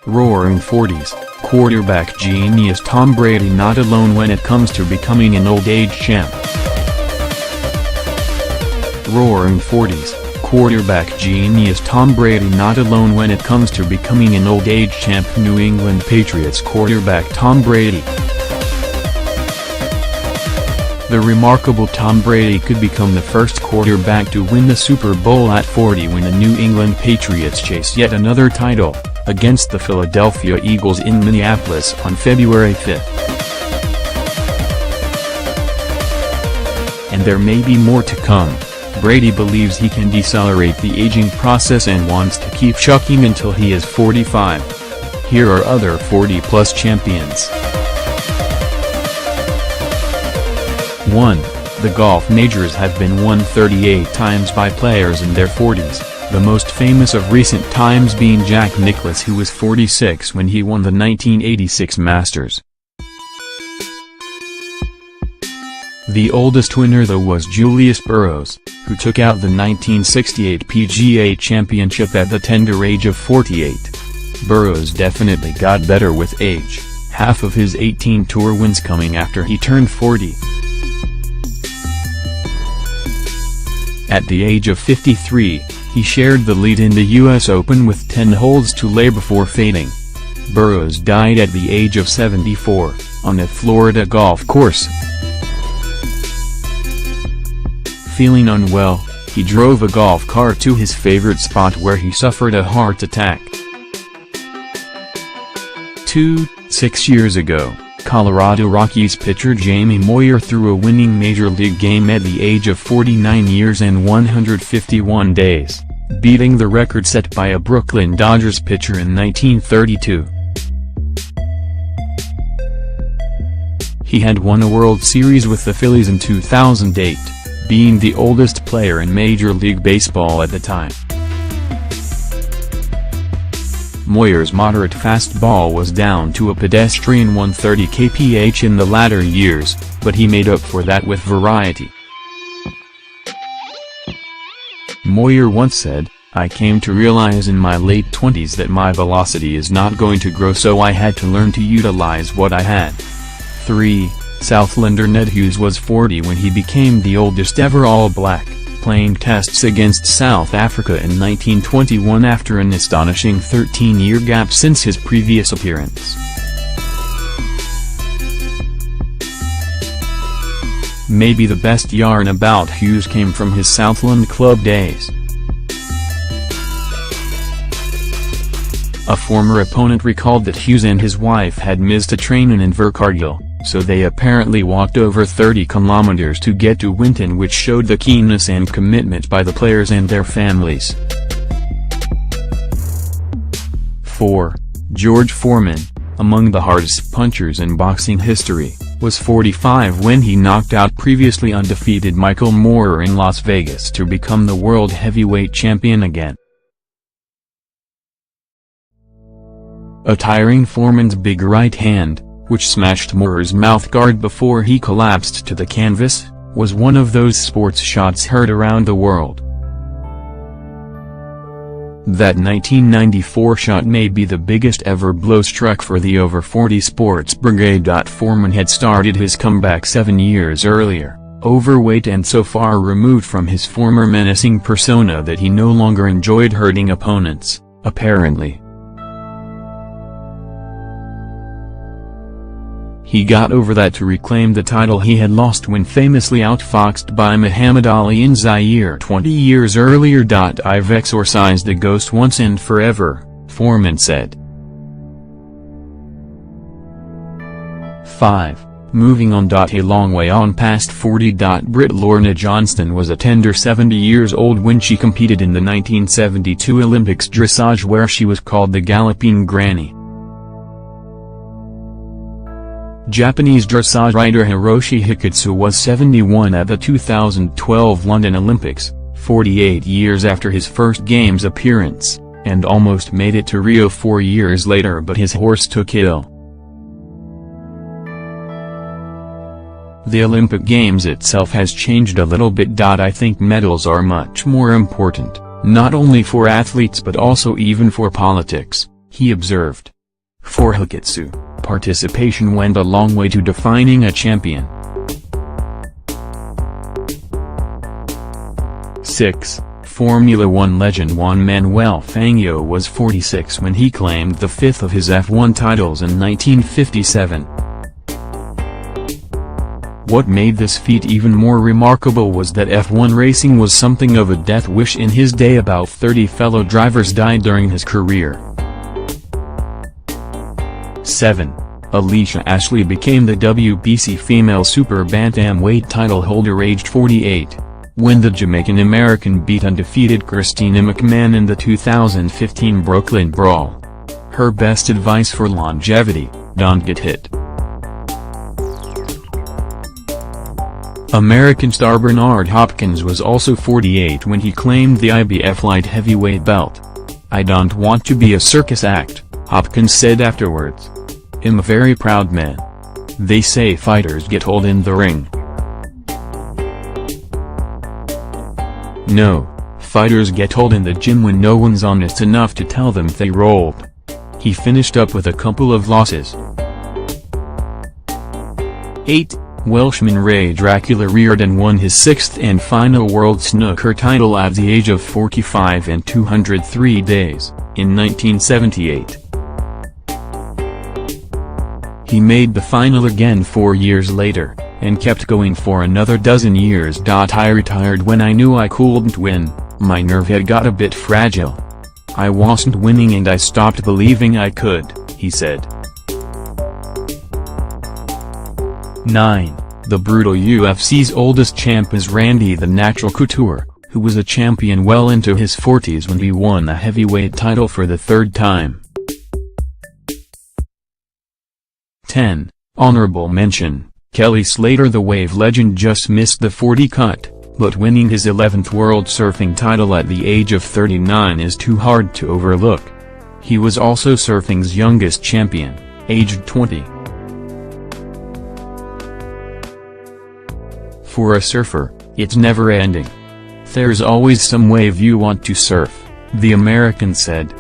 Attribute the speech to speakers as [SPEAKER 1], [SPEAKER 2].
[SPEAKER 1] Roaring 40s, quarterback genius Tom Brady not alone when it comes to becoming an old age champ. Roaring 40s, quarterback genius Tom Brady not alone when it comes to becoming an old age champ. New England Patriots quarterback Tom Brady. The remarkable Tom Brady could become the first quarterback to win the Super Bowl at 40 when the New England Patriots chase yet another title, against the Philadelphia Eagles in Minneapolis on February 5. And there may be more to come. Brady believes he can decelerate the aging process and wants to keep chucking until he is 45. Here are other 40-plus champions. 1. The golf majors have been won 38 times by players in their 40s, the most famous of recent times being Jack Nicklaus, who was 46 when he won the 1986 Masters. The oldest winner though was Julius Burrows, who took out the 1968 PGA Championship at the tender age of 48. Burrows definitely got better with age, half of his 18 tour wins coming after he turned 40. At the age of 53, he shared the lead in the U.S. Open with 10 holes to lay before fading. Burrows died at the age of 74, on a Florida golf course. Feeling unwell, he drove a golf cart to his favorite spot where he suffered a heart attack. 6 years ago, Colorado Rockies pitcher Jamie Moyer threw a winning Major League game at the age of 49 years and 151 days, beating the record set by a Brooklyn Dodgers pitcher in 1932. He had won a World Series with the Phillies in 2008, being the oldest player in Major League Baseball at the time. Moyer's moderate fastball was down to a pedestrian 130 kph in the latter years, but he made up for that with variety. Moyer once said, "I came to realize in my late 20s that my velocity is not going to grow, so I had to learn to utilize what I had." 3. Southlander Ned Hughes was 40 when he became the oldest ever All-Black, playing tests against South Africa in 1921 after an astonishing 13-year gap since his previous appearance. Maybe the best yarn about Hughes came from his Southland Club days. A former opponent recalled that Hughes and his wife had missed a train in Invercargill, so they apparently walked over 30 kilometers to get to Winton, which showed the keenness and commitment by the players and their families. 4. George Foreman, among the hardest punchers in boxing history, was 45 when he knocked out previously undefeated Michael Moorer in Las Vegas to become the world heavyweight champion again. Attiring Foreman's big right hand, which smashed Moorer's mouthguard before he collapsed to the canvas, was one of those sports shots heard around the world. That 1994 shot may be the biggest ever blow struck for the over 40 sports brigade. Foreman had started his comeback 7 years earlier, overweight and so far removed from his former menacing persona that he no longer enjoyed hurting opponents, apparently. He got over that to reclaim the title he had lost when famously outfoxed by Muhammad Ali in Zaire 20 years earlier. "I've exorcised the ghost once and forever," Foreman said. 5. Moving on. A long way on past 40. Brit Lorna Johnston was a tender 70 years old when she competed in the 1972 Olympics dressage, where she was called the Galloping Granny. Japanese dressage rider Hiroshi Hikitsu was 71 at the 2012 London Olympics, 48 years after his first Games appearance, and almost made it to Rio 4 years later, but his horse took ill. The Olympic Games itself has changed a little bit. I think medals are much more important, not only for athletes but also even for politics, He observed. For Hikitsu, participation went a long way to defining a champion. 6. Formula One legend Juan Manuel Fangio was 46 when he claimed the fifth of his F1 titles in 1957. What made this feat even more remarkable was that F1 racing was something of a death wish in his day. About 30 fellow drivers died during his career. 7. Alicia Ashley became the WBC female super bantamweight title holder aged 48, when the Jamaican-American beat undefeated Christina McMahon in the 2015 Brooklyn Brawl. Her best advice for longevity: don't get hit. American star Bernard Hopkins was also 48 when he claimed the IBF light heavyweight belt. "I don't want to be a circus act," Hopkins said afterwards. "I'm a very proud man. They say fighters get old in the ring. No, fighters get old in the gym when no one's honest enough to tell them they rolled." He finished up with a couple of losses. 8. Welshman Ray Dracula Reardon won his sixth and final World Snooker title at the age of 45 and 203 days, in 1978. He made the final again 4 years later, and kept going for another dozen years. "I retired when I knew I couldn't win, my nerve had got a bit fragile. I wasn't winning and I stopped believing I could," he said. 9. The brutal UFC's oldest champ is Randy the Natural Couture, who was a champion well into his 40s when he won the heavyweight title for the third time. 10. Honorable mention: Kelly Slater. The wave legend just missed the 40 cut, but winning his 11th World Surfing title at the age of 39 is too hard to overlook. He was also surfing's youngest champion, aged 20. For a surfer, it's never ending. There's always some wave you want to surf, the American said.